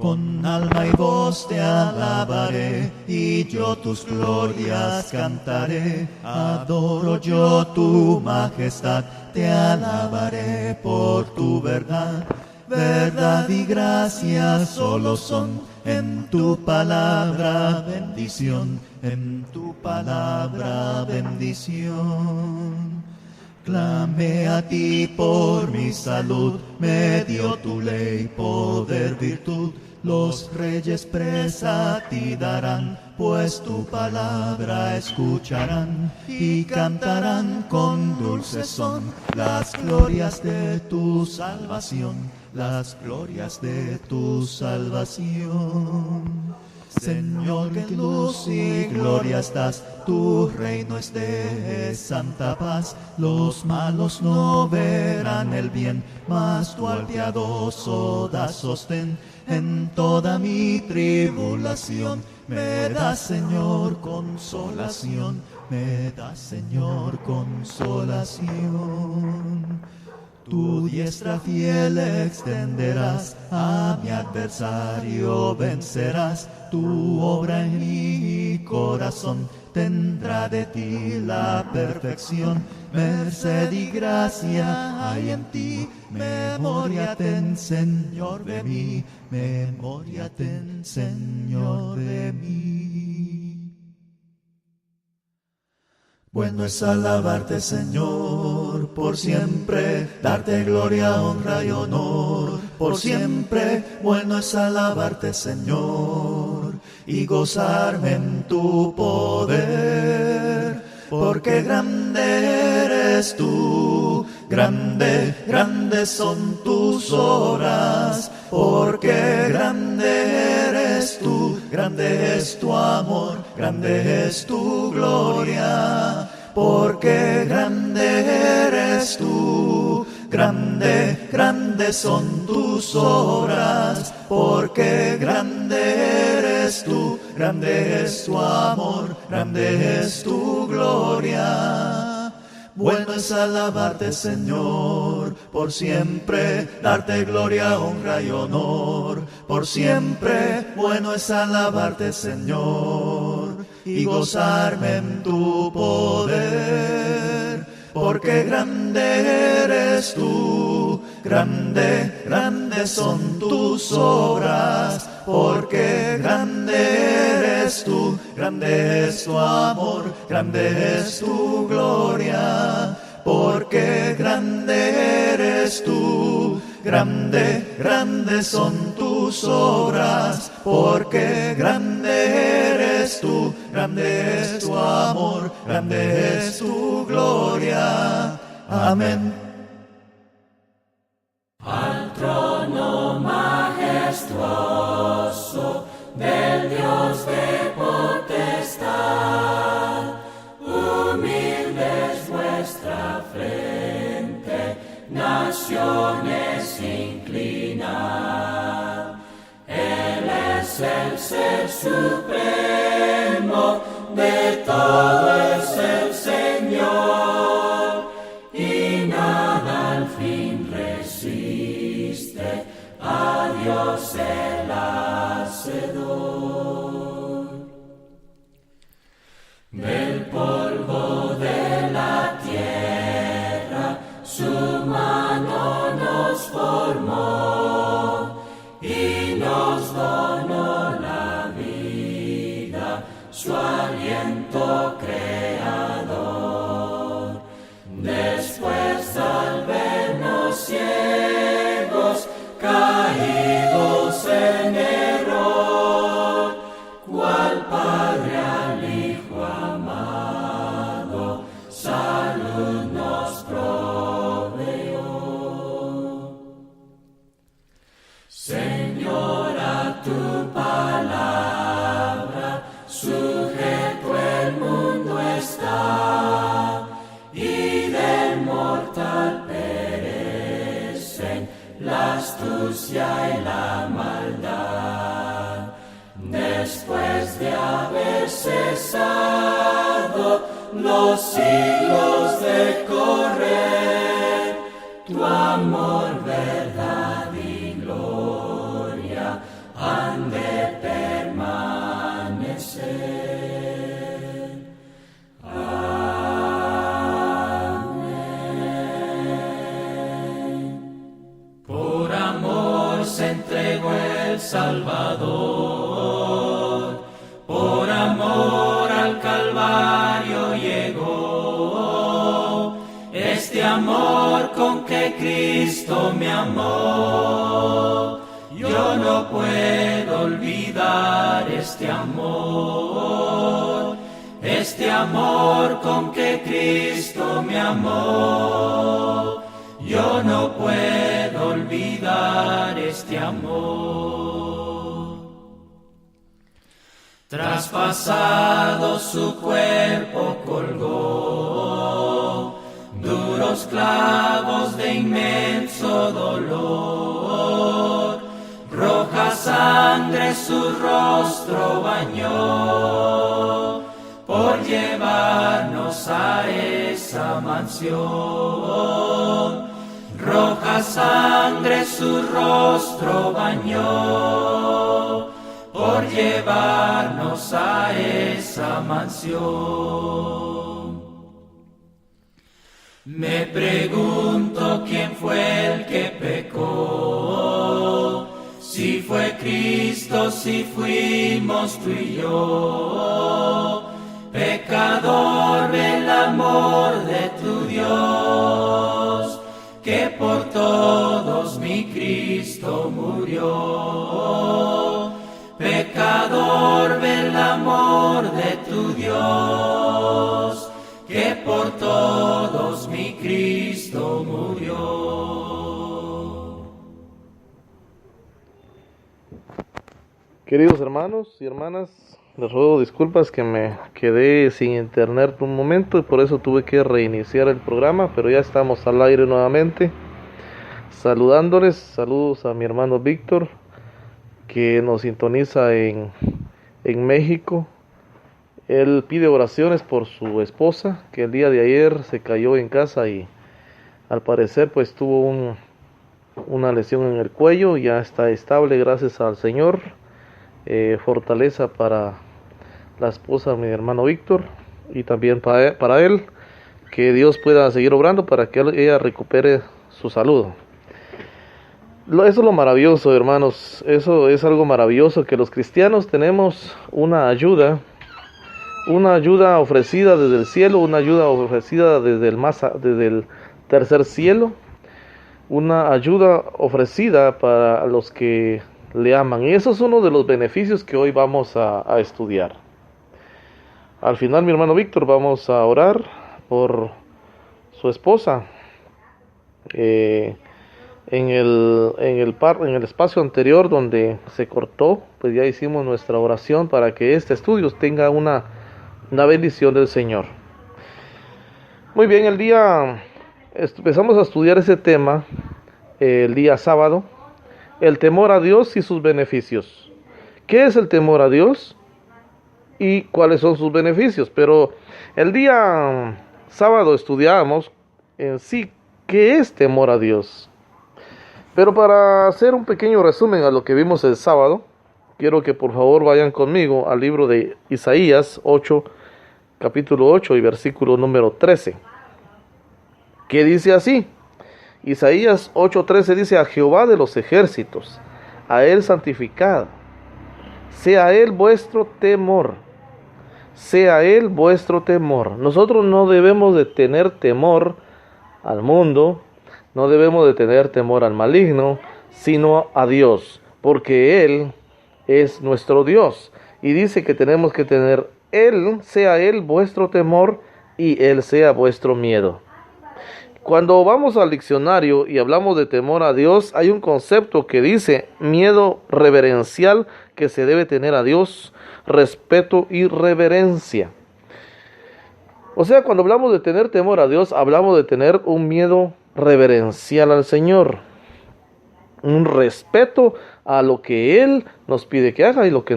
Con alma y voz te alabaré, y yo tus glorias cantaré. Adoro yo tu majestad, te alabaré por tu verdad. Verdad y gracia solo son en tu palabra, bendición, en tu palabra, bendición. Clamé a ti por mi salud, me dio tu ley, poder, virtud. Los reyes presa a ti darán, pues tu palabra escucharán y cantarán con dulce son las glorias de tu salvación, las glorias de tu salvación. Señor, que luz y gloria estás, tu reino es de santa paz. Los malos no verán el bien, mas tú al piadoso das sostén. En toda mi tribulación me das, Señor, consolación, me das, Señor, consolación. Tu diestra fiel extenderás, a mi adversario vencerás. Tu obra en mi corazón tendrá de ti la perfección. Merced y gracia hay en ti, memoria ten, Señor, de mí. Memoria ten, Señor, de mí. Bueno es alabarte, Señor, por siempre, darte gloria, honra y honor, por siempre. Bueno es alabarte, Señor, y gozarme en tu poder, porque grande eres tú, grande, grandes son tus obras, porque grande eres tú, grande es tu amor, grande es tu gloria, porque grande eres tú, grande, grandes son tus obras, porque grande eres tú, grande es tu amor, grande es tu gloria. Bueno es alabarte, Señor, por siempre, darte gloria, honra y honor, por siempre. Bueno es alabarte, Señor, y gozarme en tu poder, porque grande eres tú, grande, grandes son tus obras, porque grande eres tú, grande es tu amor, grande es tu gloria, porque grande eres tú, grande, grandes son tus obras, porque grande eres tú, grande es tu amor, grande es tu gloria. Amén. Al trono majestuoso del Dios de potestad, humilde es vuestra frente, naciones inclinad. Él es el ser supremo, de todo es el Señor, y nada al fin resiste a Dios el Hacedor. Del polvo de la tierra su mano nos formó y nos donó la vida, su aliento creador. Después al vernos ciegos, caídos en error, cual Padre al Hijo amado, salud nos proveyó. Señor, a tu palabra sujeto el mundo está, y del mortal perecen la astucia y la maldad. Después de haber cesado los siglos de correr, tu amor, verdad y gloria Salvador. Por amor al Calvario llegó, este amor con que Cristo me amó. Yo no puedo olvidar este amor con que Cristo me amó. Yo no puedo olvidar este amor. Traspasado su cuerpo colgó, duros clavos de inmenso dolor. Roja sangre su rostro bañó, por llevarnos a esa mansión. Roja sangre su rostro bañó, por llevarnos a esa mansión. Me pregunto quién fue el que pecó, si fue Cristo, si fuimos tú y yo. Pecador, ve el amor de tu Dios, que por todos mi Cristo murió. Pecador, ve el amor de tu Dios, que por todos mi Cristo murió. Queridos hermanos y hermanas, les ruego disculpas que me quedé sin internet por un momento y por eso tuve que reiniciar el programa, pero ya estamos al aire nuevamente. Saludándoles, saludos a mi hermano Víctor, que nos sintoniza en México. Él pide oraciones por su esposa, que el día de ayer se cayó en casa y al parecer pues tuvo una lesión en el cuello. Ya está estable, gracias al Señor. Fortaleza para la esposa de mi hermano Víctor y también para él, que Dios pueda seguir obrando para que ella recupere su salud. Eso es lo maravilloso, hermanos. Eso es algo maravilloso, que los cristianos tenemos una ayuda ofrecida desde el cielo, una ayuda ofrecida desde el tercer cielo, una ayuda ofrecida para los que le aman. Y eso es uno de los beneficios que hoy vamos a estudiar. Al final, mi hermano Víctor, vamos a orar por su esposa. En el espacio anterior donde se cortó, pues ya hicimos nuestra oración para que este estudio tenga una bendición del Señor. Muy bien, empezamos a estudiar ese tema el día sábado. El temor a Dios y sus beneficios. ¿Qué es el temor a Dios? ¿Y cuáles son sus beneficios? Pero el día sábado estudiamos en sí qué es temor a Dios. Pero para hacer un pequeño resumen a lo que vimos el sábado, quiero que por favor vayan conmigo al libro de Isaías 8, capítulo 8 y versículo número 13. Que dice así. Isaías 8:13 dice: a Jehová de los ejércitos, a él santificad, sea él vuestro temor, sea él vuestro temor. Nosotros no debemos de tener temor al mundo, no debemos de tener temor al maligno, sino a Dios, porque él es nuestro Dios. Y dice que tenemos que tener sea él vuestro temor y él sea vuestro miedo. Cuando vamos al diccionario y hablamos de temor a Dios, hay un concepto que dice miedo reverencial que se debe tener a Dios, respeto y reverencia. O sea, cuando hablamos de tener temor a Dios, hablamos de tener un miedo reverencial al Señor, un respeto a lo que Él nos pide que haga y lo que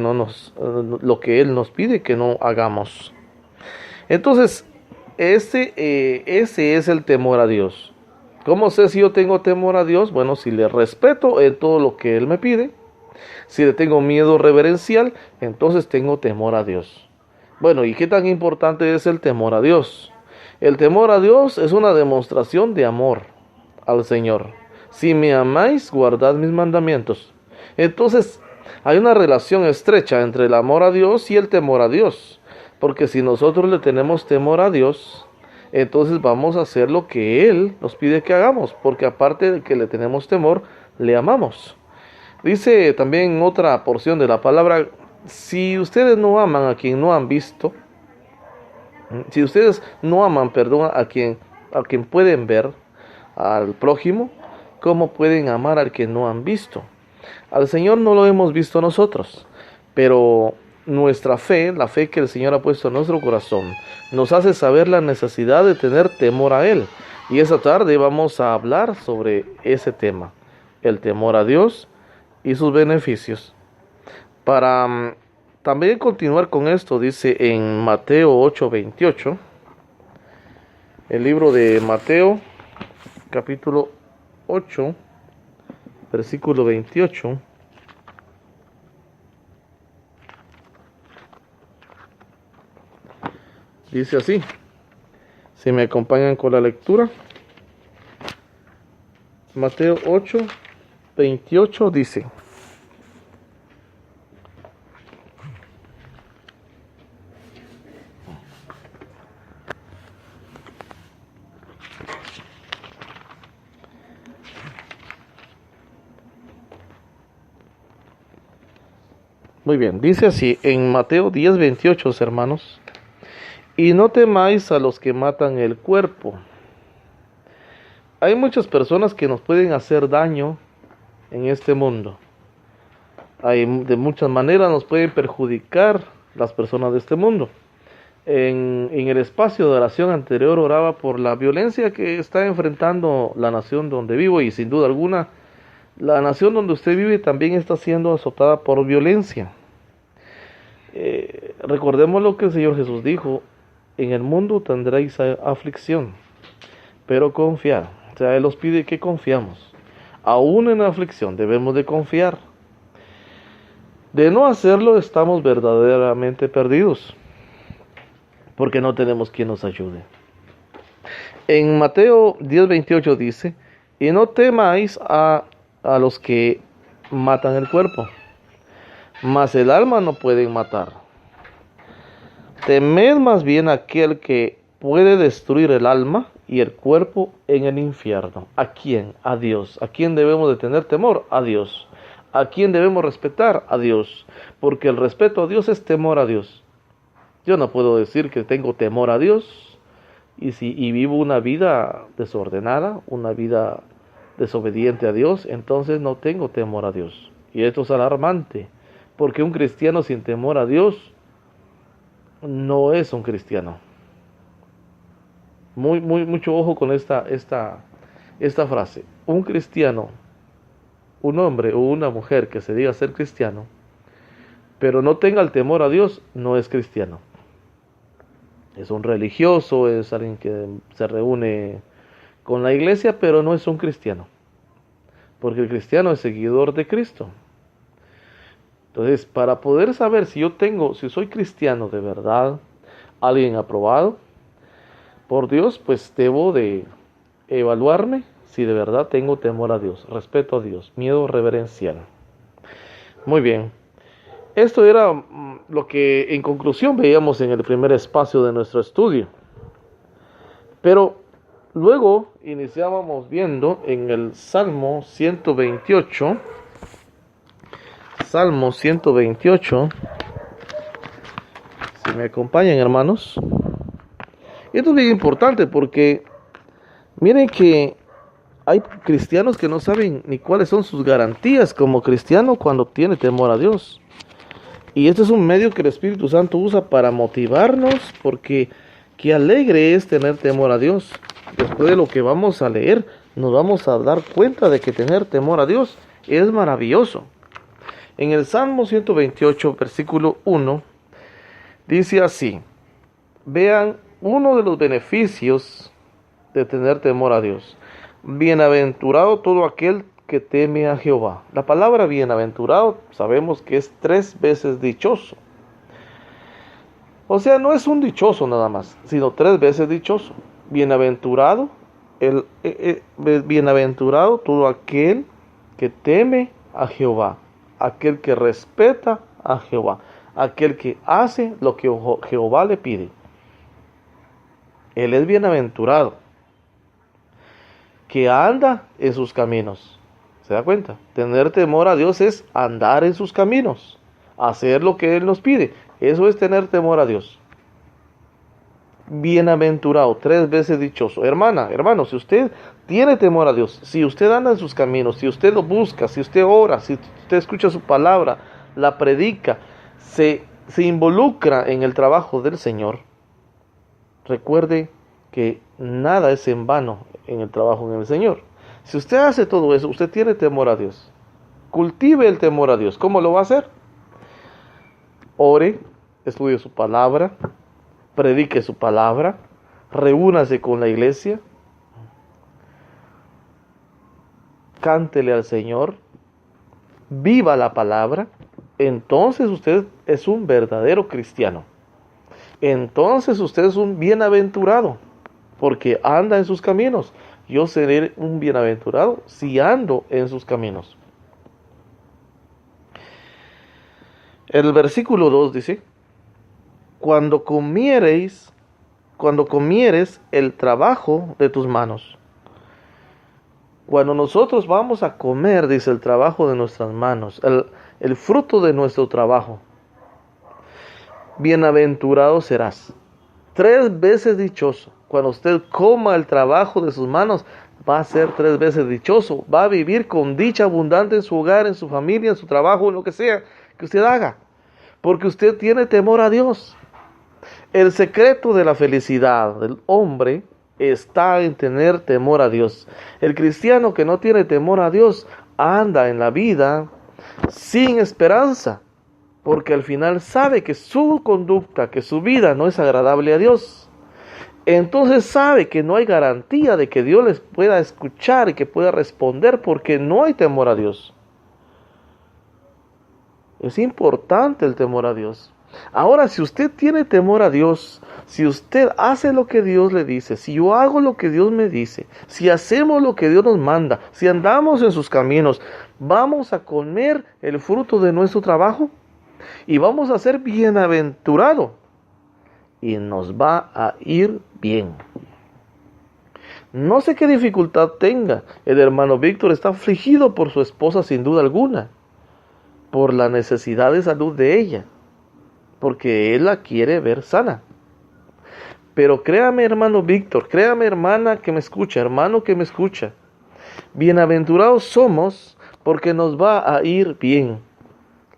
Él nos pide que no hagamos. Entonces, ese es el temor a Dios. ¿Cómo sé si yo tengo temor a Dios? Bueno, si le respeto en todo lo que Él me pide, si le tengo miedo reverencial, entonces tengo temor a Dios. Bueno, ¿y qué tan importante es el temor a Dios? El temor a Dios es una demostración de amor al Señor. Si me amáis, guardad mis mandamientos. Entonces, Hay una relación estrecha entre el amor a Dios y el temor a Dios, porque si nosotros le tenemos temor a Dios, entonces vamos a hacer lo que Él nos pide que hagamos, porque aparte de que le tenemos temor, le amamos. Dice también en otra porción de la palabra, si ustedes no aman a quien no han visto, si ustedes no aman, perdón, a quien pueden ver, al prójimo, ¿cómo pueden amar al que no han visto? Al Señor no lo hemos visto nosotros, pero nuestra fe, la fe que el Señor ha puesto en nuestro corazón, nos hace saber la necesidad de tener temor a Él. Y esta tarde vamos a hablar sobre ese tema, el temor a Dios y sus beneficios. Para también continuar con esto, dice en Mateo 8:28, el libro de Mateo, capítulo 8, versículo 28. Dice así, si me acompañan con la lectura, Mateo 8:28 dice: muy bien, dice así en Mateo 10:28, hermanos: y no temáis a los que matan el cuerpo. Hay muchas personas que nos pueden hacer daño en este mundo. De muchas maneras nos pueden perjudicar las personas de este mundo. En el espacio de oración anterior oraba por la violencia que está enfrentando la nación donde vivo, y sin duda alguna la nación donde usted vive también está siendo azotada por violencia. Recordemos lo que el Señor Jesús dijo: en el mundo tendréis aflicción, pero confiad. O sea, Él nos pide que confiamos. Aún en la aflicción debemos de confiar. De no hacerlo estamos verdaderamente perdidos, porque no tenemos quien nos ayude. En Mateo 10:28 dice: y no temáis a los que matan el cuerpo, mas el alma no pueden matar. Temed más bien a aquel que puede destruir el alma y el cuerpo en el infierno. ¿A quién? A Dios. ¿A quién debemos de tener temor? A Dios. ¿A quién debemos respetar? A Dios. Porque el respeto a Dios es temor a Dios. Yo no puedo decir que tengo temor a Dios y vivo una vida desordenada, una vida desobediente a Dios, entonces no tengo temor a Dios. Y esto es alarmante, porque un cristiano sin temor a Dios no es un cristiano. Mucho ojo con esta frase. Un cristiano, un hombre o una mujer que se diga ser cristiano, pero no tenga el temor a Dios, no es cristiano. Es un religioso, es alguien que se reúne con la iglesia, pero no es un cristiano. Porque el cristiano es seguidor de Cristo. Entonces, para poder saber si soy cristiano de verdad, alguien aprobado por Dios, pues debo de evaluarme si de verdad tengo temor a Dios, respeto a Dios, miedo reverencial. Muy bien. Esto era lo que en conclusión veíamos en el primer espacio de nuestro estudio. Pero luego iniciábamos viendo en el Salmo 128. Salmo 128. Si me acompañan, hermanos. Esto es bien importante porque miren que hay cristianos que no saben ni cuáles son sus garantías como cristiano cuando tiene temor a Dios. Y este es un medio que el Espíritu Santo usa para motivarnos, porque qué alegre es tener temor a Dios. Después de lo que vamos a leer, nos vamos a dar cuenta de que tener temor a Dios es maravilloso. En el Salmo 128, versículo 1, dice así: vean uno de los beneficios de tener temor a Dios. Bienaventurado todo aquel que teme a Jehová. La palabra bienaventurado sabemos que es 3 veces dichoso. O sea, no es un dichoso nada más, sino 3 veces dichoso. Bienaventurado, bienaventurado todo aquel que teme a Jehová. aquel que respeta a Jehová, aquel que hace lo que Jehová le pide. Él es bienaventurado, que anda en sus caminos. ¿Se da cuenta? Tener temor a Dios es andar en sus caminos, hacer lo que Él nos pide. Eso es tener temor a Dios. Bienaventurado, 3 veces dichoso. Hermana, hermano, si usted tiene temor a Dios, si usted anda en sus caminos, si usted lo busca, si usted ora, si usted escucha su palabra, la predica, se involucra en el trabajo del Señor, recuerde que nada es en vano en el trabajo en el Señor. Si usted hace todo eso, usted tiene temor a Dios. Cultive el temor a Dios. ¿Cómo lo va a hacer? Ore, estudie su palabra, predique su palabra, reúnase con la iglesia, cántele al Señor, viva la palabra. Entonces usted es un verdadero cristiano. Entonces usted es un bienaventurado, porque anda en sus caminos. Yo seré un bienaventurado si ando en sus caminos. El versículo 2 dice: cuando comieres el trabajo de tus manos. Cuando nosotros vamos a comer, dice, el trabajo de nuestras manos, el fruto de nuestro trabajo, bienaventurado serás. 3 veces dichoso. Cuando usted coma el trabajo de sus manos, va a ser 3 veces dichoso. Va a vivir con dicha abundante en su hogar, en su familia, en su trabajo, en lo que sea que usted haga. Porque usted tiene temor a Dios. El secreto de la felicidad del hombre está en tener temor a Dios. El cristiano que no tiene temor a Dios anda en la vida sin esperanza, porque al final sabe que su conducta, que su vida no es agradable a Dios. Entonces sabe que no hay garantía de que Dios les pueda escuchar y que pueda responder, porque no hay temor a Dios. Es importante el temor a Dios. Ahora, si usted tiene temor a Dios, si usted hace lo que Dios le dice, si yo hago lo que Dios me dice, si hacemos lo que Dios nos manda, si andamos en sus caminos, vamos a comer el fruto de nuestro trabajo y vamos a ser bienaventurados y nos va a ir bien. No sé qué dificultad tenga. El hermano Víctor está afligido por su esposa, sin duda alguna, por la necesidad de salud de ella, porque él la quiere ver sana. Pero créame, hermano Víctor, créame, hermana que me escucha, hermano que me escucha, bienaventurados somos porque nos va a ir bien.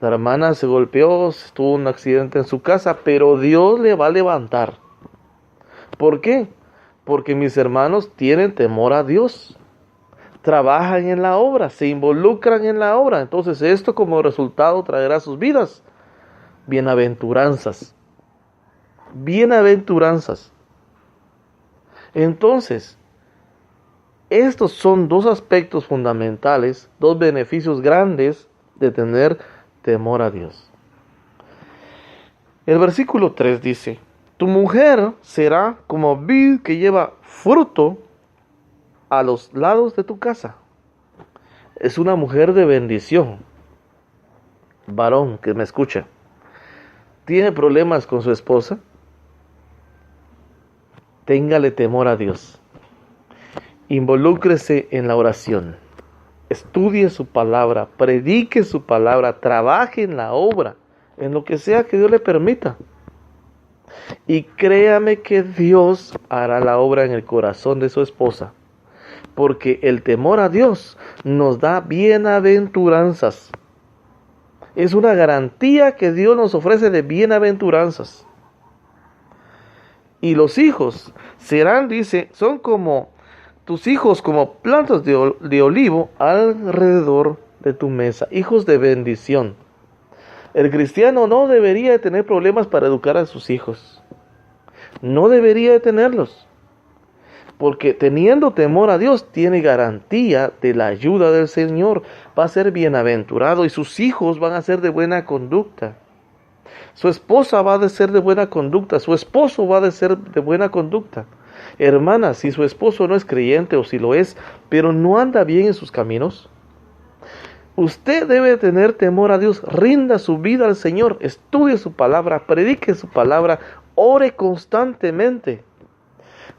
La hermana se golpeó, tuvo un accidente en su casa, pero Dios le va a levantar. ¿Por qué? Porque mis hermanos tienen temor a Dios, trabajan en la obra, se involucran en la obra. Entonces esto como resultado traerá a sus vidas bienaventuranzas. Bienaventuranzas. Entonces, estos son 2 aspectos fundamentales, 2 beneficios grandes de tener temor a Dios. El versículo 3 dice: tu mujer será como vid que lleva fruto a los lados de tu casa. Es una mujer de bendición. Varón que me escucha, ¿tiene problemas con su esposa? Téngale temor a Dios. Involúcrese en la oración. Estudie su palabra, predique su palabra, trabaje en la obra, en lo que sea que Dios le permita. Y créame que Dios hará la obra en el corazón de su esposa, porque el temor a Dios nos da bienaventuranzas. Es una garantía que Dios nos ofrece de bienaventuranzas. Y los hijos serán, dice, son como tus hijos, como plantas de olivo alrededor de tu mesa, hijos de bendición. El cristiano no debería de tener problemas para educar a sus hijos. No debería de tenerlos. Porque teniendo temor a Dios, tiene garantía de la ayuda del Señor. Va a ser bienaventurado y sus hijos van a ser de buena conducta. Su esposa va a ser de buena conducta. Su esposo va a ser de buena conducta. Hermana, si su esposo no es creyente o si lo es, pero no anda bien en sus caminos, Usted debe tener temor a Dios, rinda su vida al Señor, estudie su palabra, predique su palabra, ore constantemente,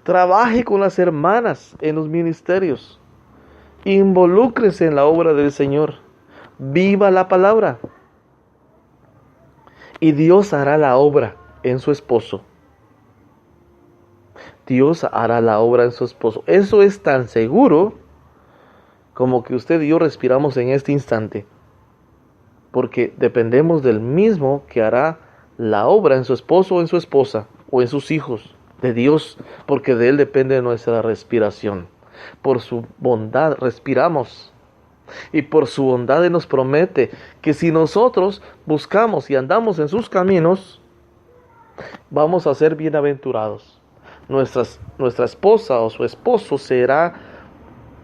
trabaje con las hermanas en los ministerios, involúcrese en la obra del Señor, viva la palabra. Y Dios hará la obra en su esposo. Dios hará la obra en su esposo. Eso es tan seguro como que usted y yo respiramos en este instante. Porque dependemos del mismo que hará la obra en su esposo o en su esposa o en sus hijos. De Dios, porque de Él depende nuestra respiración. Por su bondad respiramos. Y por su bondad Él nos promete que si nosotros buscamos y andamos en sus caminos, vamos a ser bienaventurados. Nuestra esposa o su esposo será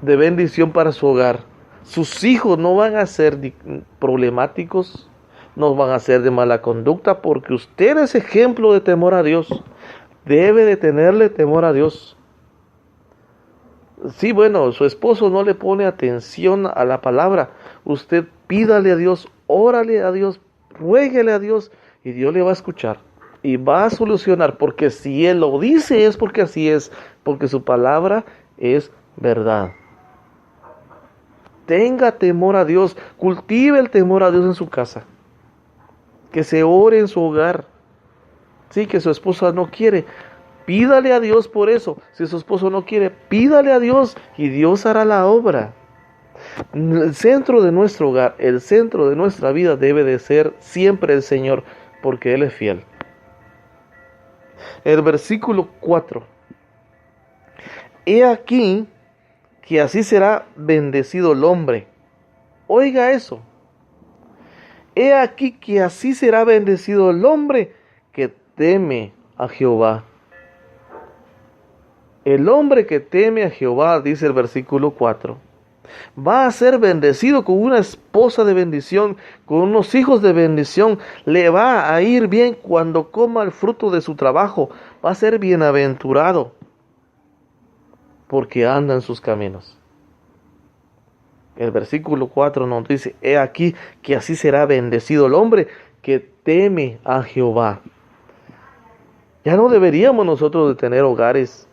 de bendición para su hogar. Sus hijos no van a ser problemáticos, no van a ser de mala conducta, porque usted es ejemplo de temor a Dios. Debe de tenerle temor a Dios. Sí, bueno, su esposo no le pone atención a la palabra. Usted pídale a Dios, órale a Dios, ruéguele a Dios y Dios le va a escuchar y va a solucionar, porque si Él lo dice es porque así es, porque su palabra es verdad. Tenga temor a Dios, cultive el temor a Dios en su casa, que se ore en su hogar. Sí, que su esposa no quiere, pídale a Dios por eso. Si su esposo no quiere, pídale a Dios y Dios hará la obra. El centro de nuestro hogar, el centro de nuestra vida debe de ser siempre el Señor, porque Él es fiel. El versículo 4. He aquí que así será bendecido el hombre. Oiga eso. He aquí que así será bendecido el hombre que teme a Jehová. El hombre que teme a Jehová, dice el versículo 4, va a ser bendecido con una esposa de bendición, con unos hijos de bendición. Le va a ir bien cuando coma el fruto de su trabajo. Va a ser bienaventurado porque anda en sus caminos. El versículo 4 nos dice, he aquí que así será bendecido el hombre que teme a Jehová. Ya no deberíamos nosotros de tener hogares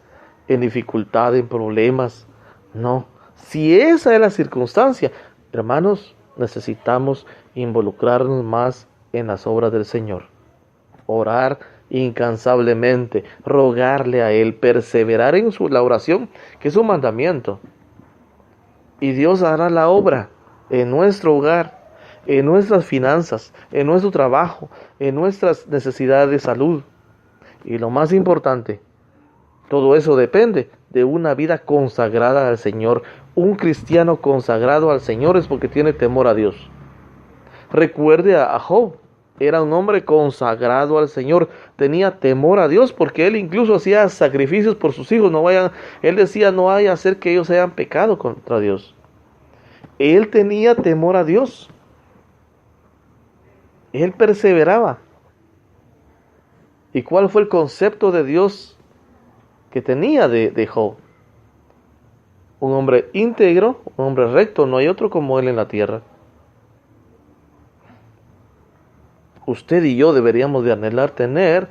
en dificultad, en problemas. No. Si esa es la circunstancia, hermanos, necesitamos involucrarnos más en las obras del Señor. Orar incansablemente, rogarle a Él, perseverar en la oración, que es un mandamiento. Y Dios hará la obra en nuestro hogar, en nuestras finanzas, en nuestro trabajo, en nuestras necesidades de salud. Y lo más importante, todo eso depende de una vida consagrada al Señor. Un cristiano consagrado al Señor es porque tiene temor a Dios. Recuerde a Job, era un hombre consagrado al Señor, tenía temor a Dios porque él incluso hacía sacrificios por sus hijos. Él decía, no vaya a hacer que ellos hayan pecado contra Dios. Él tenía temor a Dios. Él perseveraba. ¿Y cuál fue el concepto de Dios que tenía de Job? Un hombre íntegro, un hombre recto, no hay otro como él en la tierra. Usted y yo deberíamos de anhelar tener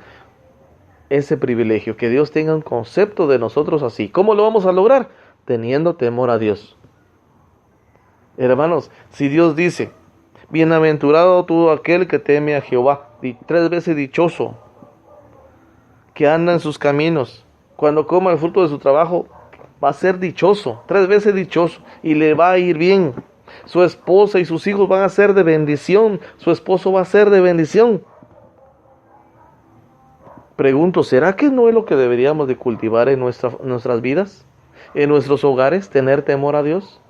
ese privilegio, que Dios tenga un concepto de nosotros así. ¿Cómo lo vamos a lograr? Teniendo temor a Dios. Hermanos, si Dios dice, bienaventurado todo aquel que teme a Jehová, 3 veces dichoso, que anda en sus caminos, cuando coma el fruto de su trabajo, va a ser dichoso, 3 veces dichoso, y le va a ir bien. Su esposa y sus hijos van a ser de bendición, su esposo va a ser de bendición. Pregunto, ¿será que no es lo que deberíamos de cultivar en nuestras vidas? ¿En nuestros hogares? ¿Tener temor a Dios?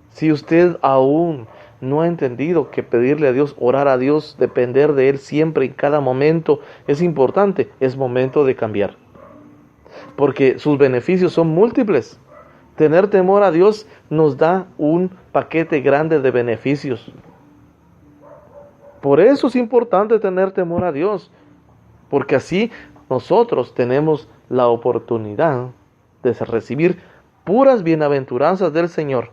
Si usted aún no ha entendido que pedirle a Dios, orar a Dios, depender de Él siempre, en cada momento, es importante, es momento de cambiar. Porque sus beneficios son múltiples. Tener temor a Dios nos da un paquete grande de beneficios. Por eso es importante tener temor a Dios, porque así nosotros tenemos la oportunidad de recibir puras bienaventuranzas del Señor,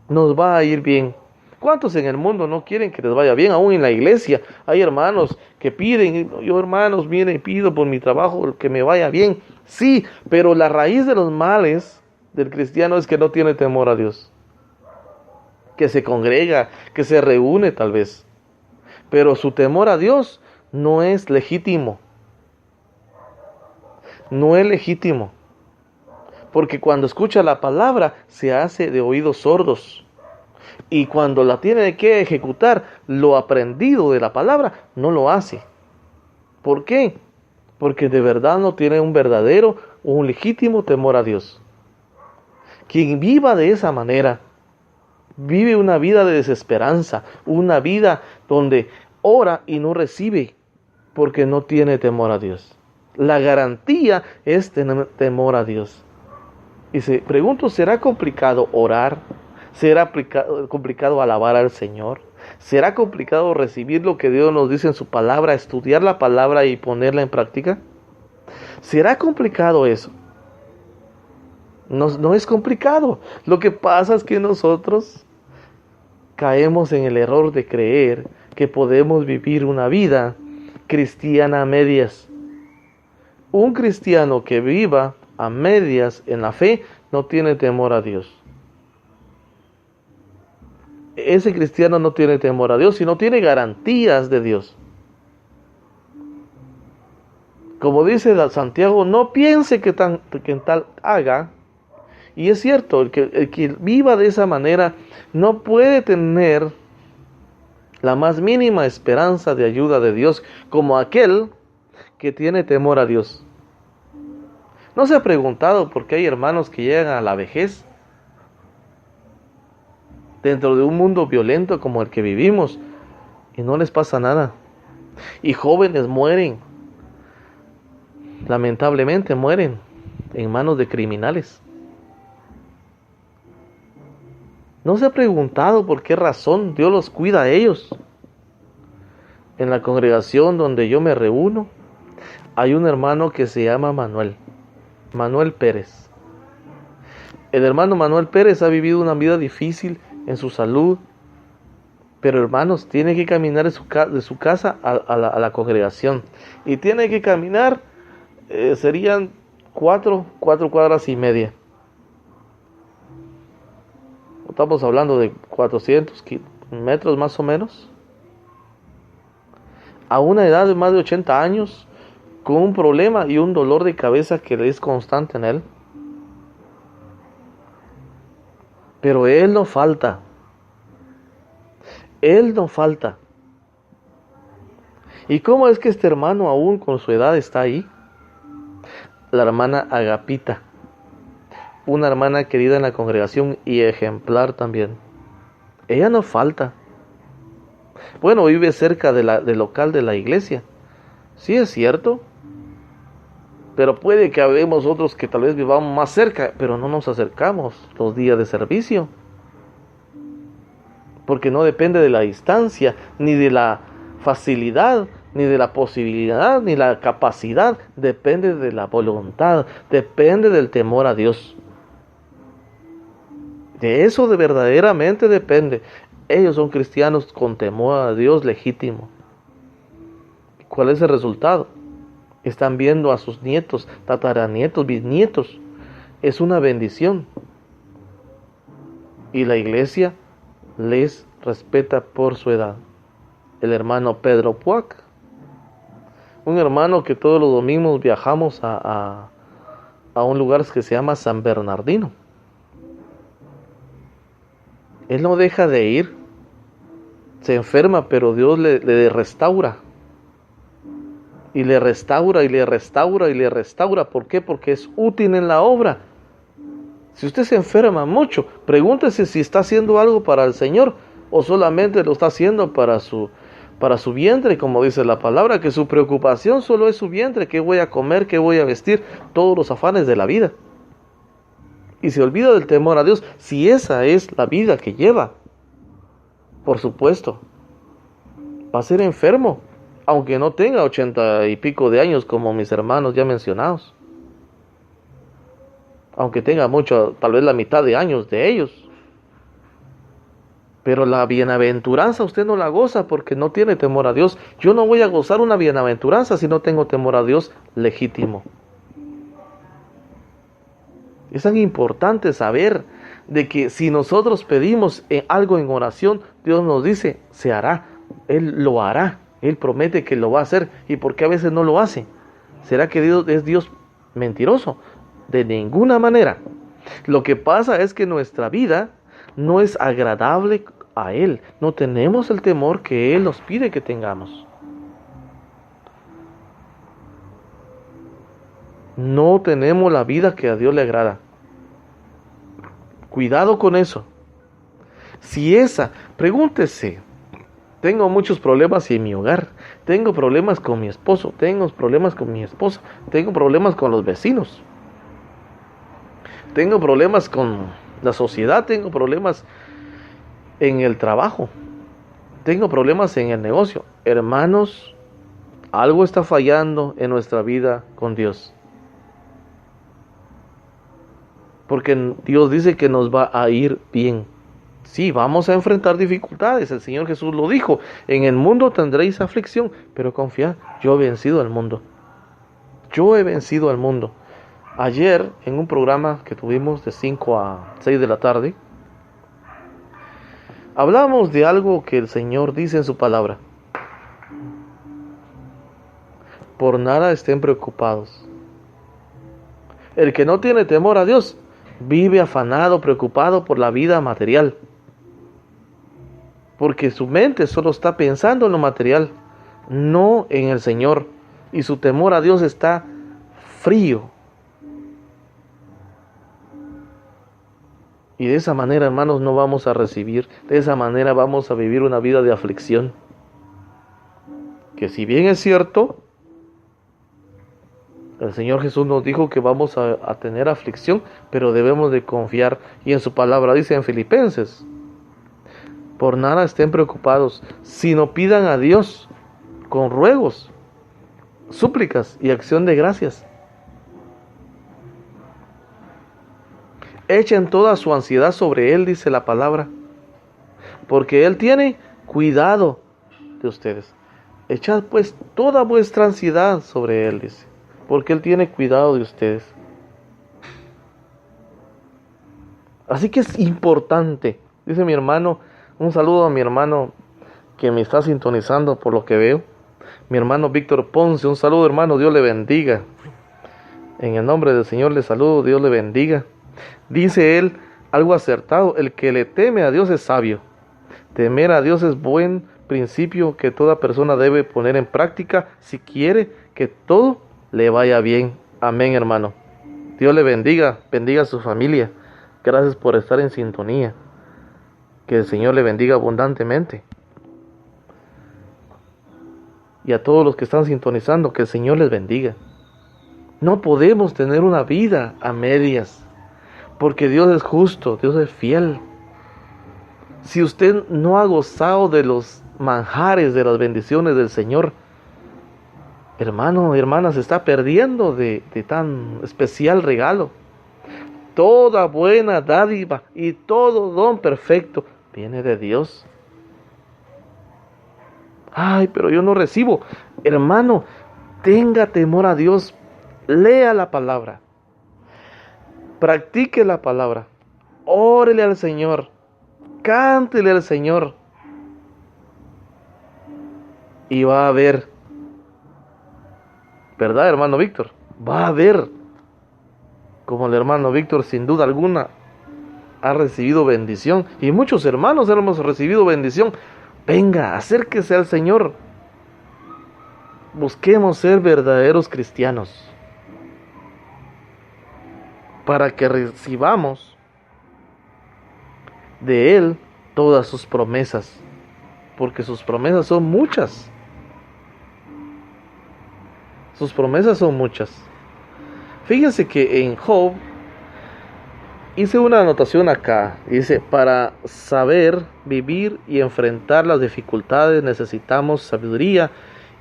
nos va a ir bien. ¿Cuántos en el mundo no quieren que les vaya bien? Aún en la iglesia hay hermanos que piden, yo hermanos, miren, pido por mi trabajo que me vaya bien. Sí, pero la raíz de los males del cristiano es que no tiene temor a Dios. Que se congrega, que se reúne tal vez. Pero su temor a Dios no es legítimo. No es legítimo. Porque cuando escucha la palabra se hace de oídos sordos. Y cuando la tiene que ejecutar, lo aprendido de la palabra, no lo hace. ¿Por qué? Porque de verdad no tiene un verdadero o un legítimo temor a Dios. Quien viva de esa manera, vive una vida de desesperanza, una vida donde ora y no recibe, porque no tiene temor a Dios. La garantía es tener temor a Dios. Y se pregunto, ¿será complicado orar? ¿Será complicado alabar al Señor? ¿Será complicado recibir lo que Dios nos dice en su palabra, estudiar la palabra y ponerla en práctica? ¿Será complicado eso? No es complicado. Lo que pasa es que nosotros caemos en el error de creer que podemos vivir una vida cristiana a medias. Un cristiano que viva a medias en la fe no tiene temor a Dios. Ese cristiano no tiene temor a Dios y no tiene garantías de Dios. Como dice Santiago, no piense que en tal haga. Y es cierto, el que viva de esa manera no puede tener la más mínima esperanza de ayuda de Dios como aquel que tiene temor a Dios. ¿No se ha preguntado por qué hay hermanos que llegan a la vejez dentro de un mundo violento como el que vivimos y no les pasa nada? Y jóvenes mueren, lamentablemente mueren en manos de criminales. ¿No se ha preguntado por qué razón Dios los cuida a ellos? En la congregación donde yo me reúno, hay un hermano que se llama Manuel Pérez. El hermano Manuel Pérez ha vivido una vida difícil en su salud, pero hermanos, tiene que caminar de su casa a la congregación. Y tiene que caminar, serían 4 cuadras y media. Estamos hablando de 400 metros más o menos. A una edad de más de 80 años, con un problema y un dolor de cabeza que es constante en él. Pero él no falta. Él no falta. ¿Y cómo es que este hermano aún con su edad está ahí? La hermana Agapita, una hermana querida en la congregación y ejemplar también. Ella no falta. Bueno, vive cerca del local de la iglesia. Sí, es cierto. Pero puede que habemos otros que tal vez vivamos más cerca, pero no nos acercamos los días de servicio. Porque no depende de la distancia, ni de la facilidad, ni de la posibilidad, ni la capacidad. Depende de la voluntad, depende del temor a Dios. De eso verdaderamente depende. Ellos son cristianos con temor a Dios legítimo. ¿Cuál es el resultado? Están viendo a sus nietos, tataranietos, bisnietos. Es una bendición. Y la iglesia les respeta por su edad. El hermano Pedro Puac, un hermano que todos los domingos viajamos a un lugar que se llama San Bernardino. Él no deja de ir, se enferma, pero Dios le restaura. Y le restaura, y le restaura, y le restaura. ¿Por qué? Porque es útil en la obra. Si usted se enferma mucho, pregúntese si está haciendo algo para el Señor o solamente lo está haciendo para su vientre, como dice la palabra, que su preocupación solo es su vientre, qué voy a comer, qué voy a vestir, todos los afanes de la vida. Y se olvida del temor a Dios, si esa es la vida que lleva. Por supuesto, va a ser enfermo, aunque no tenga 80 y pico de años como mis hermanos ya mencionados. aunque tenga mucho, tal vez la mitad de años de ellos. Pero la bienaventuranza usted no la goza porque no tiene temor a Dios. Yo no voy a gozar una bienaventuranza si no tengo temor a Dios legítimo. Es tan importante saber de que si nosotros pedimos algo en oración, Dios nos dice, se hará, Él lo hará, Él promete que lo va a hacer. ¿Y por qué a veces no lo hace? ¿Será que Dios es Dios mentiroso? De ninguna manera. Lo que pasa es que nuestra vida no es agradable a Él. No tenemos el temor que Él nos pide que tengamos. No tenemos la vida que a Dios le agrada. Cuidado con eso. Pregúntese, tengo muchos problemas en mi hogar, tengo problemas con mi esposo, tengo problemas con mi esposa, tengo problemas con los vecinos, tengo problemas con la sociedad, tengo problemas en el trabajo, tengo problemas en el negocio. Hermanos, algo está fallando en nuestra vida con Dios. Porque Dios dice que nos va a ir bien. Sí, vamos a enfrentar dificultades. El Señor Jesús lo dijo. En el mundo tendréis aflicción, pero confiad, yo he vencido al mundo. Yo he vencido al mundo. Ayer, en un programa que tuvimos de 5 a 6 de la tarde, hablamos de algo que el Señor dice en su palabra. Por nada estén preocupados. El que no tiene temor a Dios vive afanado, preocupado por la vida material. Porque su mente solo está pensando en lo material, no en el Señor. Y su temor a Dios está frío. Y de esa manera, hermanos, no vamos a recibir. De esa manera vamos a vivir una vida de aflicción. Que si bien es cierto, el Señor Jesús nos dijo que vamos a tener aflicción, pero debemos de confiar. Y en su palabra dice en Filipenses, por nada estén preocupados, sino pidan a Dios con ruegos, súplicas y acción de gracias. Echen toda su ansiedad sobre Él, dice la palabra, porque Él tiene cuidado de ustedes. Echad pues toda vuestra ansiedad sobre Él, dice, porque Él tiene cuidado de ustedes. Así que es importante, dice mi hermano, un saludo a mi hermano que me está sintonizando por lo que veo, mi hermano Víctor Ponce, un saludo hermano, Dios le bendiga. En el nombre del Señor le saludo, Dios le bendiga. Dice él algo acertado, el que le teme a Dios es sabio. Temer a Dios es buen principio que toda persona debe poner en práctica si quiere que todo le vaya bien. Amén, hermano. Dios le bendiga, bendiga a su familia. Gracias por estar en sintonía. Que el Señor le bendiga abundantemente. Y a todos los que están sintonizando, que el Señor les bendiga. No podemos tener una vida a medias, porque Dios es justo, Dios es fiel. Si usted no ha gozado de los manjares, de las bendiciones del Señor, hermano, hermana, se está perdiendo de tan especial regalo. Toda buena dádiva y todo don perfecto viene de Dios. Ay, pero yo no recibo. Hermano, tenga temor a Dios. Lea la palabra. Practique la palabra. Órele al Señor. Cántele al Señor. Y va a ver. ¿Verdad, hermano Víctor? Va a ver. Como el hermano Víctor, sin duda alguna, ha recibido bendición. Y muchos hermanos hemos recibido bendición. Venga, acérquese al Señor. Busquemos ser verdaderos cristianos, para que recibamos de Él todas sus promesas, porque sus promesas son muchas. Sus promesas son muchas. Fíjense que en Job hice una anotación acá. Dice, para saber vivir y enfrentar las dificultades necesitamos sabiduría,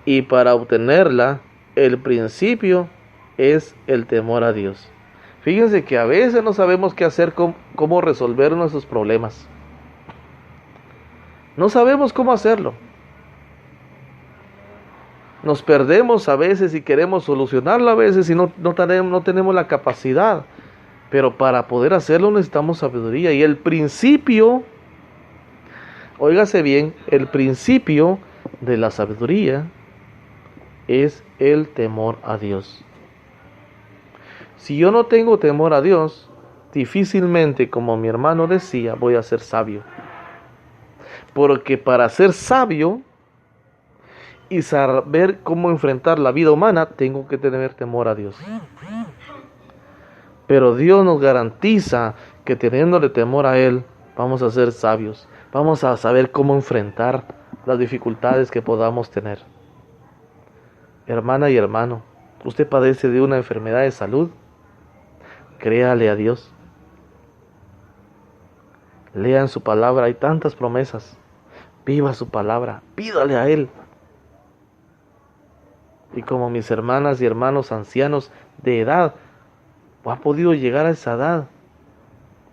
y para obtenerla el principio es el temor a Dios. Fíjense que a veces no sabemos qué hacer, cómo resolver nuestros problemas. No sabemos cómo hacerlo. Nos perdemos a veces y queremos solucionarlo a veces y no tenemos la capacidad. Pero para poder hacerlo necesitamos sabiduría. Y el principio, óigase bien, el principio de la sabiduría es el temor a Dios. Si yo no tengo temor a Dios, difícilmente, como mi hermano decía, voy a ser sabio. Porque para ser sabio y saber cómo enfrentar la vida humana, tengo que tener temor a Dios. Pero Dios nos garantiza que teniéndole temor a Él, vamos a ser sabios. Vamos a saber cómo enfrentar las dificultades que podamos tener. Hermana y hermano, usted padece de una enfermedad de salud, créale a Dios. Lean su palabra, hay tantas promesas. Viva su palabra, pídale a Él. Y como mis hermanas y hermanos ancianos de edad, han podido llegar a esa edad,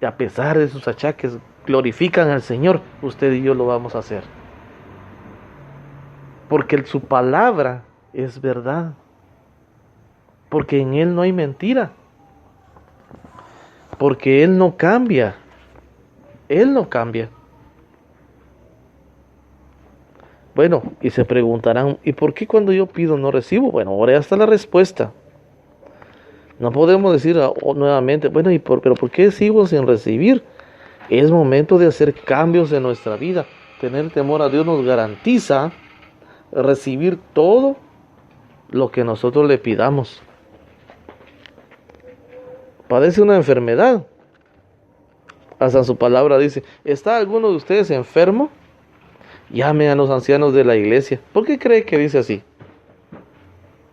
y a pesar de sus achaques, glorifican al Señor, usted y yo lo vamos a hacer. Porque su palabra es verdad. Porque en Él no hay mentira. Porque Él no cambia. Él no cambia. Bueno, y se preguntarán, ¿y por qué cuando yo pido no recibo? Bueno, ahora ya está la respuesta. No podemos decir nuevamente, bueno, pero ¿por qué sigo sin recibir? Es momento de hacer cambios en nuestra vida. Tener temor a Dios nos garantiza recibir todo lo que nosotros le pidamos. Padece una enfermedad. Hasta su palabra dice, ¿está alguno de ustedes enfermo? Llame a los ancianos de la iglesia. ¿Por qué cree que dice así?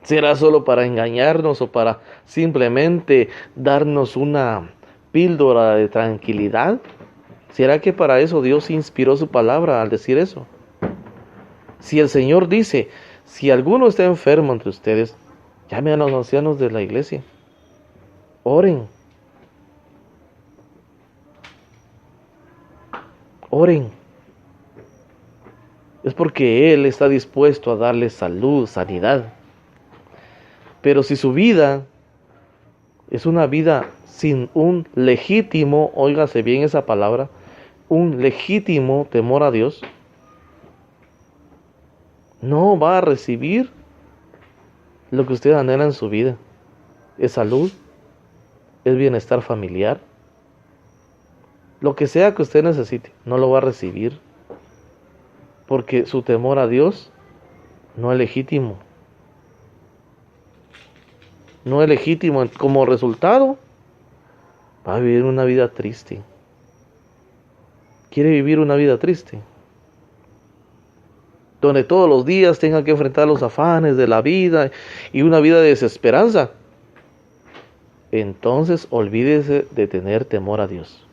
¿Será solo para engañarnos o para simplemente darnos una píldora de tranquilidad? ¿Será que para eso Dios inspiró su palabra al decir eso? Si el Señor dice, si alguno está enfermo entre ustedes, llame a los ancianos de la iglesia. Oren. Oren. Es porque Él está dispuesto a darle salud, sanidad. Pero si su vida es una vida sin un legítimo, óigase bien esa palabra, un legítimo temor a Dios, no va a recibir lo que usted anhela en su vida. Es salud, es bienestar familiar. Lo que sea que usted necesite, no lo va a recibir. Porque su temor a Dios no es legítimo. No es legítimo. Como resultado, va a vivir una vida triste. ¿Quiere vivir una vida triste? Donde todos los días tenga que enfrentar los afanes de la vida y una vida de desesperanza. Entonces olvídese de tener temor a Dios.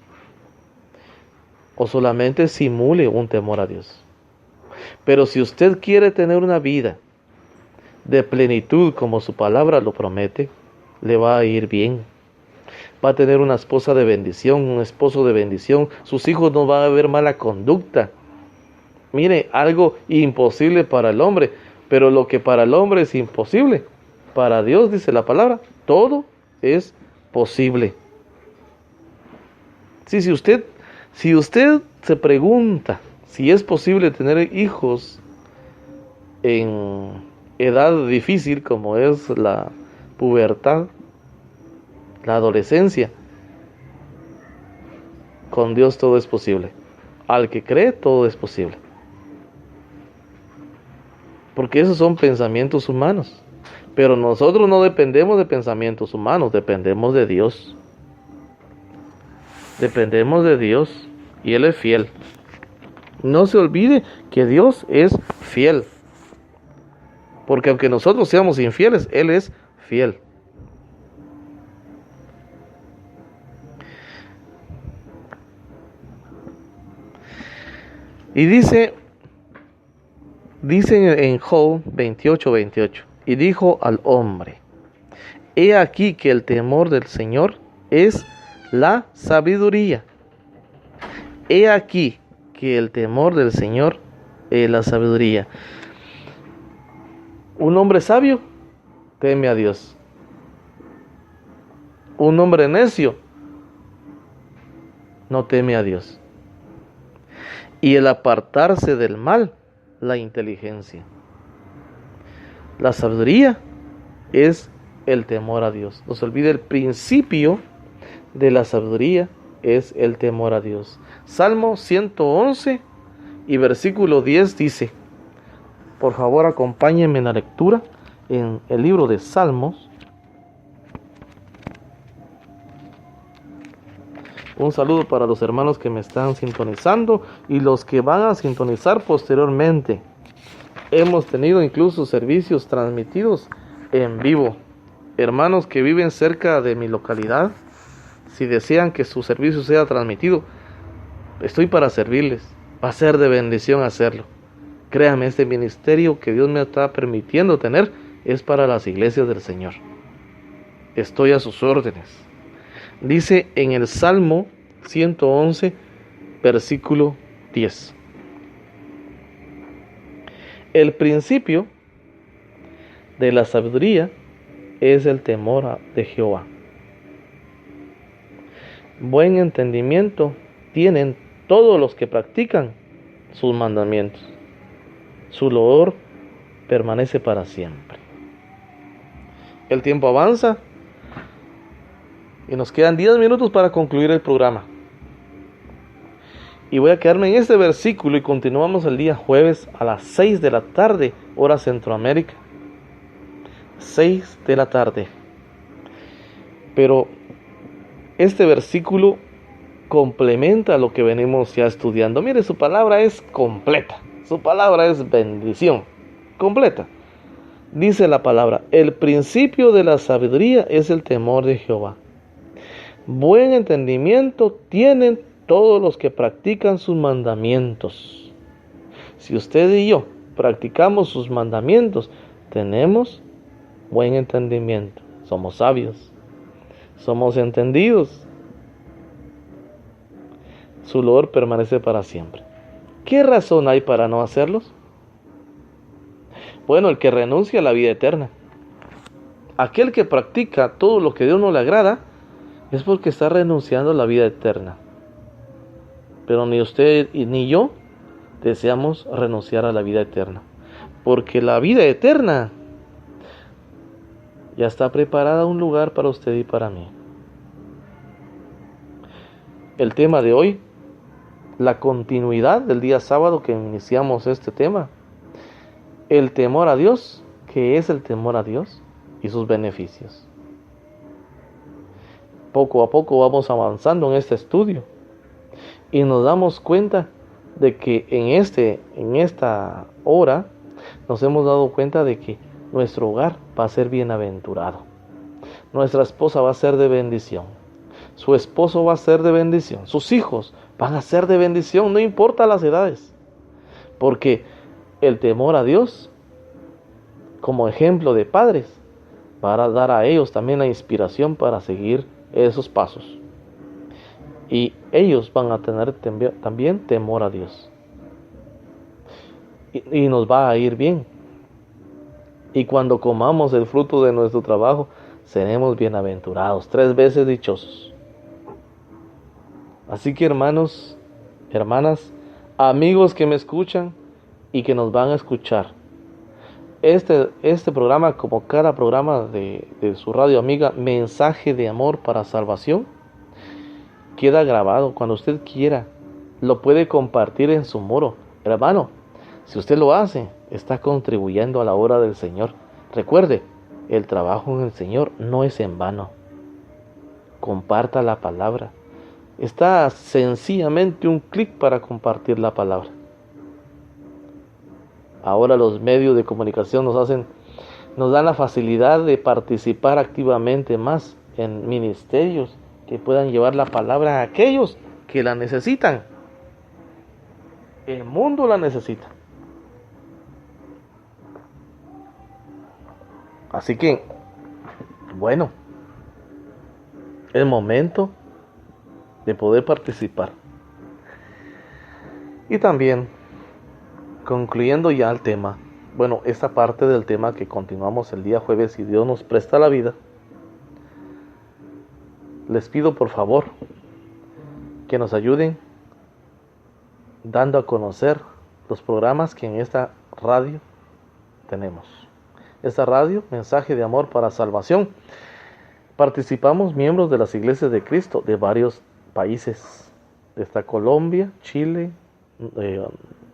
O solamente simule un temor a Dios. Pero si usted quiere tener una vida de plenitud como su palabra lo promete, le va a ir bien. Va a tener una esposa de bendición, un esposo de bendición. Sus hijos no van a ver mala conducta. Mire, algo imposible para el hombre, pero lo que para el hombre es imposible, para Dios, dice la palabra, todo es posible. Sí, si usted se pregunta si es posible tener hijos en edad difícil como es la pubertad, la adolescencia, con Dios todo es posible. Al que cree, todo es posible. Porque esos son pensamientos humanos. Pero nosotros no dependemos de pensamientos humanos, dependemos de Dios. Dependemos de Dios y Él es fiel. No se olvide que Dios es fiel. Porque aunque nosotros seamos infieles, Él es fiel. Y dice en Job 28:28, y dijo al hombre, he aquí que el temor del Señor es la sabiduría. He aquí que el temor del Señor es la sabiduría. Un hombre sabio teme a Dios. Un hombre necio no teme a Dios. Y el apartarse del mal, la inteligencia. La sabiduría es el temor a Dios. No se olvide, el principio de la sabiduría es el temor a Dios. Salmo 111 y versículo 10 dice, por favor acompáñenme en la lectura en el libro de Salmos. Un saludo para los hermanos que me están sintonizando y los que van a sintonizar posteriormente. Hemos tenido incluso servicios transmitidos en vivo. Hermanos que viven cerca de mi localidad, si desean que su servicio sea transmitido, estoy para servirles. Va a ser de bendición hacerlo. Créanme, este ministerio que Dios me está permitiendo tener es para las iglesias del Señor. Estoy a sus órdenes. Dice en el Salmo 111, versículo 10. El principio de la sabiduría es el temor de Jehová. Buen entendimiento tienen todos los que practican sus mandamientos. Su loor permanece para siempre. El tiempo avanza y nos quedan 10 minutos para concluir el programa. Y voy a quedarme en este versículo y continuamos el día jueves a las 6 de la tarde, hora Centroamérica. 6 de la tarde. Pero este versículo complementa lo que venimos ya estudiando. Mire, su palabra es completa. Su palabra es bendición. Completa. Dice la palabra, el principio de la sabiduría es el temor de Jehová. Buen entendimiento tienen todos los que practican sus mandamientos. Si usted y yo practicamos sus mandamientos, tenemos buen entendimiento. Somos sabios. Somos entendidos. Su loor permanece para siempre. ¿Qué razón hay para no hacerlos? Bueno, el que renuncia a la vida eterna. Aquel que practica todo lo que a Dios no le agrada es porque está renunciando a la vida eterna. Pero ni usted ni yo deseamos renunciar a la vida eterna. Porque la vida eterna ya está preparada un lugar para usted y para mí. El tema de hoy, la continuidad del día sábado que iniciamos este tema. El temor a Dios, ¿qué es el temor a Dios? Y sus beneficios. Poco a poco vamos avanzando en este estudio y nos damos cuenta de que en esta hora nos hemos dado cuenta de que nuestro hogar va a ser bienaventurado. Nuestra esposa va a ser de bendición. Su esposo va a ser de bendición. Sus hijos van a ser de bendición, no importa las edades. Porque el temor a Dios, como ejemplo de padres, va a dar a ellos también la inspiración para seguir esos pasos. Y ellos van a tener también temor a Dios. Y nos va a ir bien. Y cuando comamos el fruto de nuestro trabajo, seremos bienaventurados, 3 veces dichosos. Así que hermanos, hermanas, amigos que me escuchan y que nos van a escuchar, este programa, como cada programa de su radio amiga, Mensaje de Amor para Salvación, queda grabado. Cuando usted quiera, lo puede compartir en su muro. Hermano, si usted lo hace, está contribuyendo a la obra del Señor. Recuerde, el trabajo en el Señor no es en vano. Comparta la palabra. Está sencillamente un clic para compartir la palabra. Ahora los medios de comunicación nos dan la facilidad de participar activamente más en ministerios que puedan llevar la palabra a aquellos que la necesitan. El mundo la necesita. Así que, bueno, Es momento de poder participar. Y también, concluyendo ya el tema, bueno, esta parte del tema que continuamos el día jueves, si Dios nos presta la vida, les pido por favor que nos ayuden dando a conocer los programas que en esta radio tenemos. Esta radio, Mensaje de Amor para Salvación. Participamos miembros de las iglesias de Cristo de varios países. Está Colombia, Chile,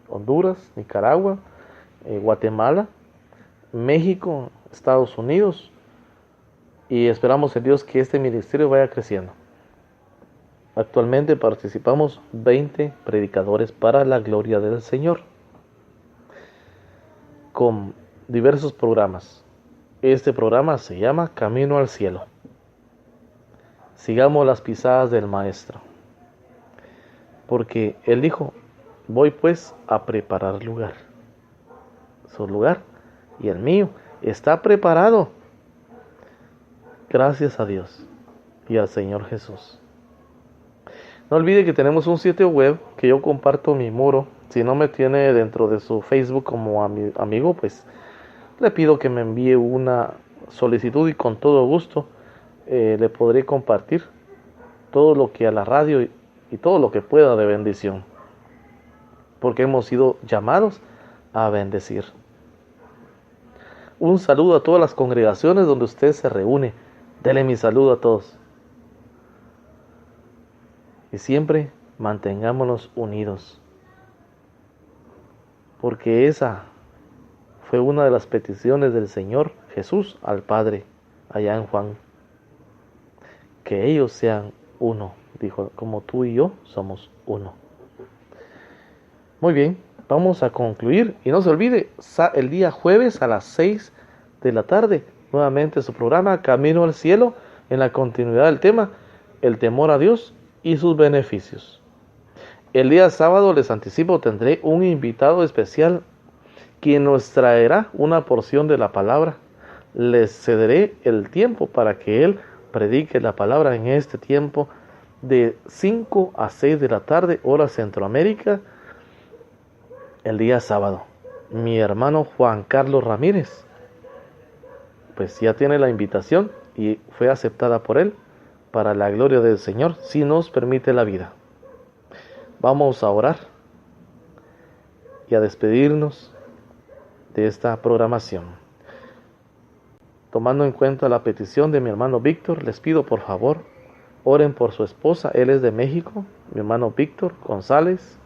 Honduras, Nicaragua, Guatemala, México, Estados Unidos. Y esperamos en Dios que este ministerio vaya creciendo. Actualmente participamos 20 predicadores para la gloria del Señor, con diversos programas. Este programa se llama Camino al Cielo. Sigamos las pisadas del Maestro, porque Él dijo: voy pues a preparar lugar. Su lugar y el mío está preparado. Gracias a Dios y al Señor Jesús. No olvide que tenemos un sitio web que yo comparto mi muro. Si no me tiene dentro de su Facebook como amigo, pues le pido que me envíe una solicitud y con todo gusto le podré compartir todo lo que a la radio y todo lo que pueda de bendición. Porque hemos sido llamados a bendecir. Un saludo a todas las congregaciones donde usted se reúne. Dele mi saludo a todos. Y siempre mantengámonos unidos, porque esa fue una de las peticiones del Señor Jesús al Padre allá en Juan, que ellos sean uno, dijo, como tú y yo somos uno. Muy bien, vamos a concluir y no se olvide, el día jueves a las 6 de la tarde, nuevamente su programa Camino al Cielo, en la continuidad del tema, el temor a Dios y sus beneficios. El día sábado, les anticipo, tendré un invitado especial quien nos traerá una porción de la palabra. Les cederé el tiempo para que él predique la palabra en este tiempo de 5 a 6 de la tarde, hora Centroamérica, el día sábado. Mi hermano Juan Carlos Ramírez, pues ya tiene la invitación y fue aceptada por él, para la gloria del Señor, si nos permite la vida. Vamos a orar y a despedirnos de esta programación. Tomando en cuenta la petición de mi hermano Víctor, les pido por favor, oren por su esposa. Él es de México, mi hermano Víctor González.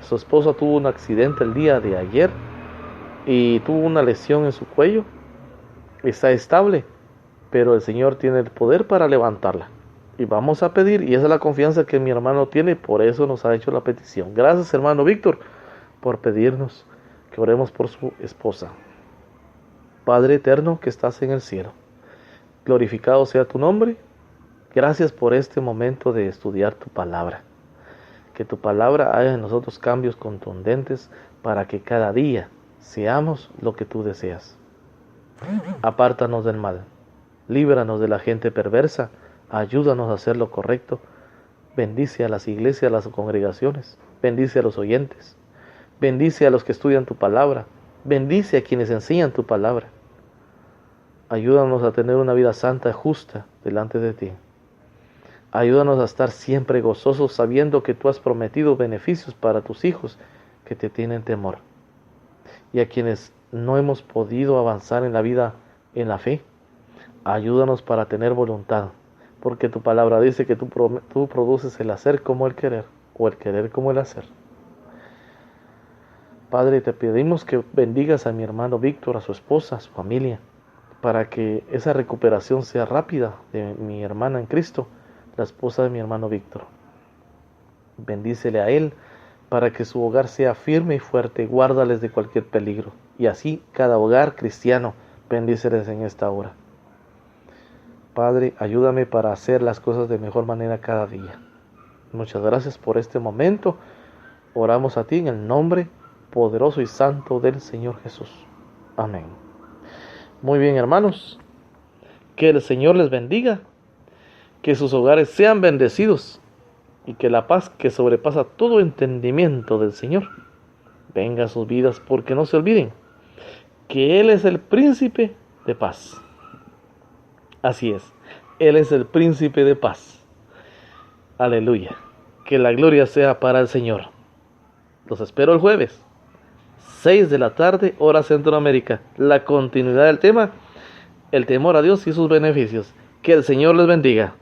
Su esposa tuvo un accidente el día de ayer y tuvo una lesión en su cuello. Está estable, pero el Señor tiene el poder para levantarla. Y vamos a pedir, y esa es la confianza que mi hermano tiene, por eso nos ha hecho la petición. Gracias, hermano Víctor, por pedirnos que oremos por su esposa. Padre eterno que estás en el cielo, glorificado sea tu nombre. Gracias por este momento de estudiar tu palabra. Que tu palabra haga en nosotros cambios contundentes para que cada día seamos lo que tú deseas. Apártanos del mal, líbranos de la gente perversa. Ayúdanos a hacer lo correcto. Bendice a las iglesias, a las congregaciones. Bendice a los oyentes. Bendice a los que estudian tu palabra. Bendice a quienes enseñan tu palabra. Ayúdanos a tener una vida santa y justa delante de ti. Ayúdanos a estar siempre gozosos sabiendo que tú has prometido beneficios para tus hijos que te tienen temor. Y a quienes no hemos podido avanzar en la vida, en la fe, ayúdanos para tener voluntad. Porque tu palabra dice que tú produces el hacer como el querer, o el querer como el hacer. Padre, te pedimos que bendigas a mi hermano Víctor, a su esposa, a su familia, para que esa recuperación sea rápida de mi hermana en Cristo, la esposa de mi hermano Víctor. Bendícele a él, para que su hogar sea firme y fuerte, guárdales de cualquier peligro. Y así cada hogar cristiano, bendíceles en esta hora. Padre, ayúdame para hacer las cosas de mejor manera cada día. Muchas gracias por este momento. Oramos a ti en el nombre poderoso y santo del Señor Jesús. Amén. Muy bien, hermanos. Que el Señor les bendiga. que sus hogares sean bendecidos y que la paz que sobrepasa todo entendimiento del Señor venga a sus vidas, porque no se olviden que Él es el príncipe de paz. Así es, Él es el príncipe de paz. Aleluya. Que la gloria sea para el Señor. Los espero el jueves, 6 de la tarde, hora Centroamérica. La continuidad del tema, el temor a Dios y sus beneficios. Que el Señor les bendiga.